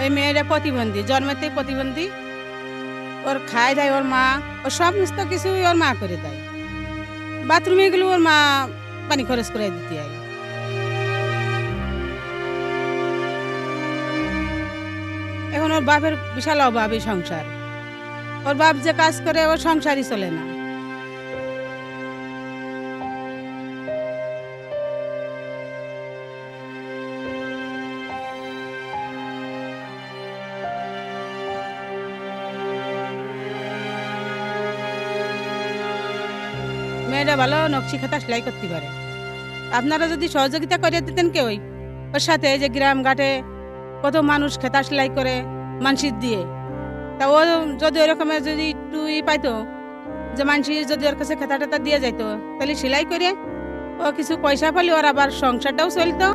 ওই মেয়েটা প্রতিবন্ধী, জন্মেতেই প্রতিবন্ধী। ওর খায় দেয় ওর মা, ওর সমস্ত কিছুই ওর মা করে দেয়। বাথরুমে গেলে ওর মা পানি খরচ করে দিতে হয়। এখন ওর বাপের বিশাল অভাব এই সংসার। ওর বাপ যে কাজ করে ওর সংসারই চলে না। মেয়েরা ভালো নকশি খাতা সেলাই করতে পারে। আপনারা যদি সহযোগিতা করে দিতেন কেউই ওর সাথে, যে গ্রাম ঘাটে কত মানুষ খেতা সেলাই করে মানসির দিয়ে, তা ও যদি ওরকমের যদি একটু পাইতো, যে মানসি যদি ওর কাছে খেতা টেতা দিয়ে যাইতো, তাহলে সেলাই করে ও কিছু পয়সা পেলে ওর আবার সংসারটাও চলতো।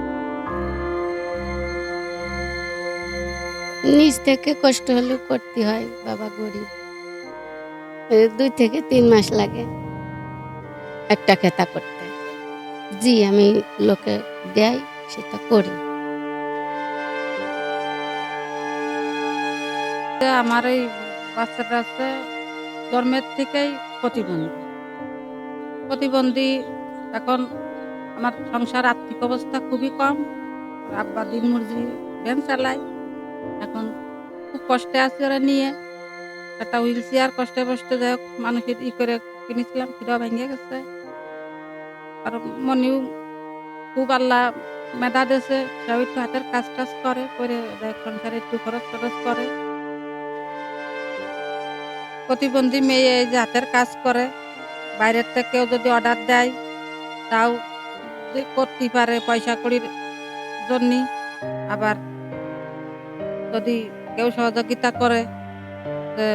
নিজ থেকে কষ্ট হলেও করতে হয়, বাবা গরিব। 2 থেকে 3 মাস লাগে একটা খেতা করতে। জি, আমি লোকে দেয় সেটা করি। আমার এই বাচ্চাটা আছে জন্মের থেকেই প্রতিবন্ধী। এখন আমার সংসার আর্থিক অবস্থা খুবই কম। আব্বা দিন মজুরি ভ্যান চালায়। এখন খুব কষ্টে আছে ওরা নিয়ে। একটা হুইল চেয়ার কষ্টে কষ্টে যাই হোক মানুষের করে কিনেছিলাম, ফিরা ভেঙে গেছে। আর মনেও খুব আল্লাহ মেধা দিয়েছে, সেও একটু হাতের কাজ টাজ করে সংসারে একটু খরচ টরচ করে। প্রতিবন্ধী মেয়ে এই যে হাতের কাজ করে, বাইরের থেকে কেউ যদি অর্ডার দেয় তাও করতে পারে পয়সা কড়ির জন্য। আবার যদি কেউ সহযোগিতা করে যে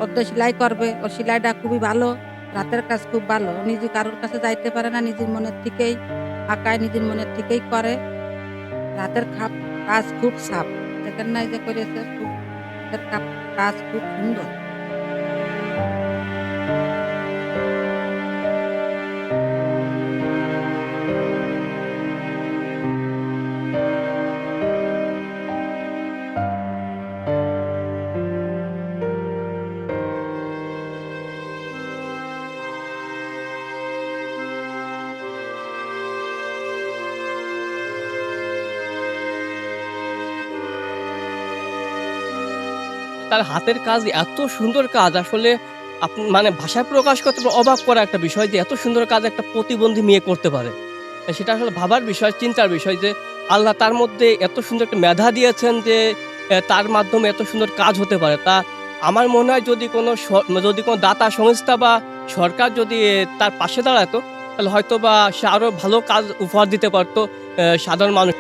অর্ধেক সেলাই করবে, ওর সেলাইটা খুবই ভালো, রাতের কাজ খুব ভালো। নিজে কারোর কাছে যাইতে পারে না, নিজের মনের থেকেই আঁকায়, নিজের মনের থেকেই করে। রাতের কাজ খুব সাফ, দেখেন নাই যে করেছে, খুব হাতের কাজ খুব সুন্দর। তার হাতের কাজ এত সুন্দর কাজ, আসলে মানে ভাষায় প্রকাশ করতে অবাক করা একটা বিষয় যে এত সুন্দর কাজ একটা প্রতিবন্ধী মেয়ে করতে পারে। সেটা আসলে ভাবার বিষয়, চিন্তার বিষয় যে আল্লাহ তার মধ্যে এত সুন্দর একটা মেধা দিয়েছেন যে তার মাধ্যমে এত সুন্দর কাজ হতে পারে। তা আমার মনে হয় যদি কোনো দাতা সংস্থা বা সরকার যদি তার পাশে দাঁড়াতো, তাহলে হয়তো বা সে আরও ভালো কাজ উপহার দিতে পারতো সাধারণ মানুষ।